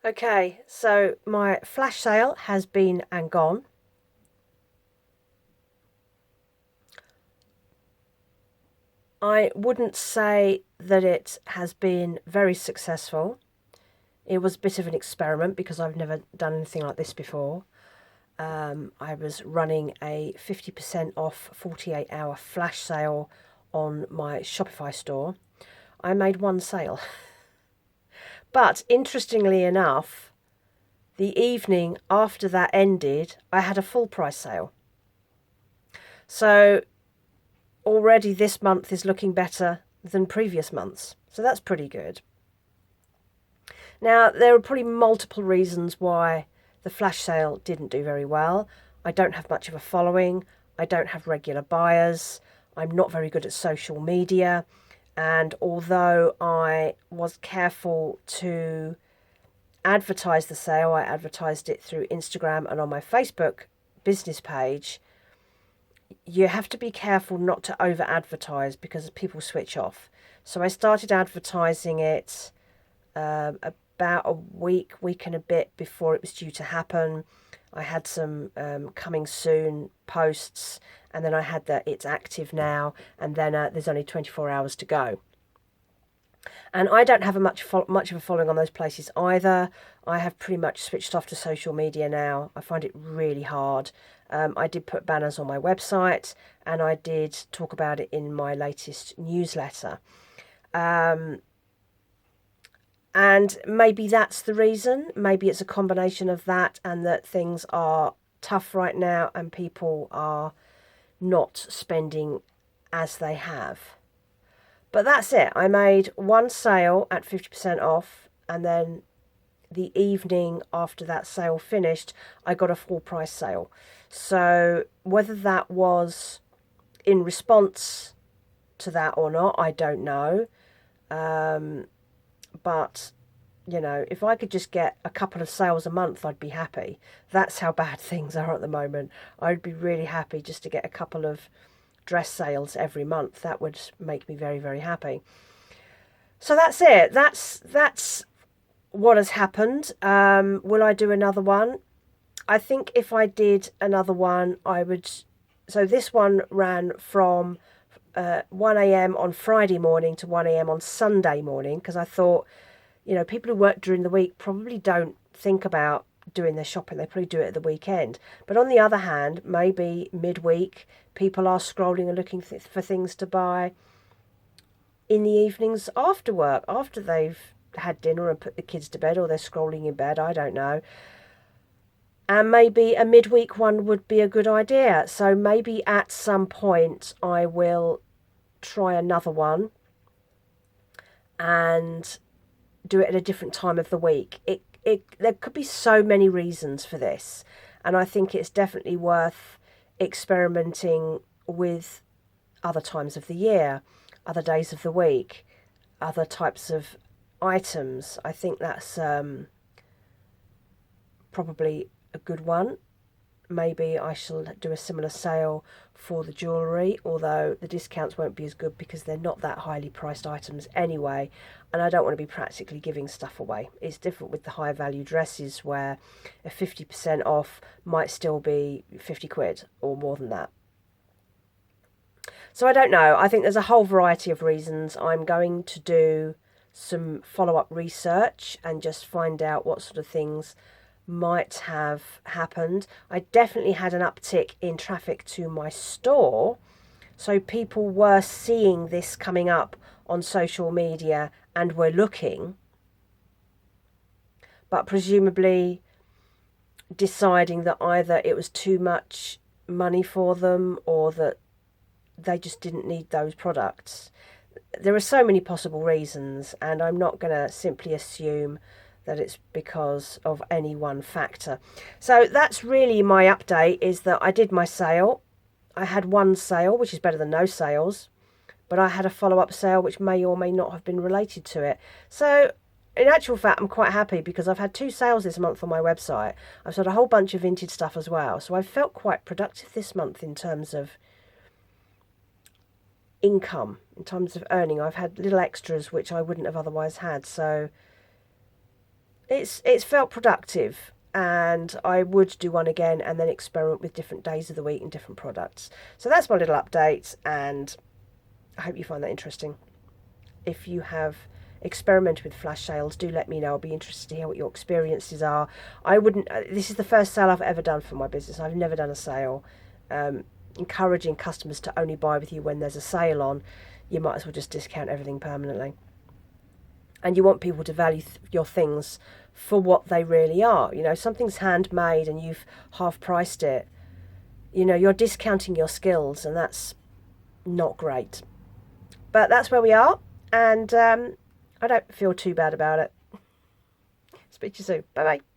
Okay, so my flash sale has been and gone. I wouldn't say that it has been very successful. It was a bit of an experiment because I've never done anything like this before. I was running a 50% off 48-hour flash sale on my Shopify store. I made one sale. But interestingly enough, the evening after that ended, I had a full price sale. So already this month is looking better than previous months. So that's pretty good. Now, there are probably multiple reasons why the flash sale didn't do very well. I don't have much of a following. I don't have regular buyers. I'm not very good at social media. And although I was careful to advertise the sale, I advertised it through Instagram and on my Facebook business page. You have to be careful not to over advertise because people switch off. So I started advertising it about a week and a bit before it was due to happen. I had some coming soon posts, and then I had that it's active now, and then there's only 24 hours to go. And I don't have much of a following on those places either. I have pretty much switched off to social media now. I find it really hard. I did put banners on my website, and I did talk about it in my latest newsletter. And maybe that's the reason. Maybe it's a combination of that and that things are tough right now and people are not spending as they have. But that's it. I made one sale at 50% off, and then the evening after that sale finished, I got a full price sale. So whether that was in response to that or not, I don't know. But, you know, if I could just get a couple of sales a month, I'd be happy. That's how bad things are at the moment. I'd be really happy just to get a couple of dress sales every month. That would make me very, very happy. So that's it. That's what has happened. Will I do another one? I think if I did another one, I would. So this one ran from 1 a.m. on Friday morning to 1 a.m. on Sunday morning because I thought, you know, people who work during the week probably don't think about doing their shopping. They probably do it at the weekend. But on the other hand, maybe midweek, people are scrolling and looking for things to buy in the evenings after work, after they've had dinner and put the kids to bed, or they're scrolling in bed, I don't know. And maybe a midweek one would be a good idea. So maybe at some point I will try another one and do it at a different time of the week. There could be so many reasons for this, and I think it's definitely worth experimenting with other times of the year, other days of the week, other types of items. I think that's probably a good one. Maybe I shall do a similar sale for the jewellery, although the discounts won't be as good because they're not that highly priced items anyway, and I don't want to be practically giving stuff away. It's different with the high value dresses where a 50% off might still be 50 quid or more than that. So I don't know. I think there's a whole variety of reasons. I'm going to do some follow-up research and just find out what sort of things might have happened. I definitely had an uptick in traffic to my store, so people were seeing this coming up on social media and were looking, but presumably deciding that either it was too much money for them or that they just didn't need those products. There are so many possible reasons, and I'm not going to simply assume that it's because of any one factor. So that's really my update, is that I did my sale. I had one sale, which is better than no sales, but I had a follow-up sale which may or may not have been related to it. So in actual fact, I'm quite happy because I've had 2 sales this month on my website. I've sold a whole bunch of vintage stuff as well. So I felt quite productive this month in terms of income, in terms of earning. I've had little extras which I wouldn't have otherwise had. So it's felt productive, and I would do one again and then experiment with different days of the week and different products. So that's my little update, and I hope you find that interesting. If you have experimented with flash sales, do let me know. I'll be interested to hear what your experiences are. I wouldn't. This is the first sale I've ever done for my business. I've never done a sale. Encouraging customers to only buy with you when there's a sale on, you might as well just discount everything permanently. And you want people to value your things for what they really are. You know, something's handmade and you've half priced it. You know, you're discounting your skills, and that's not great. But that's where we are, and I don't feel too bad about it. Speak to you soon. Bye bye.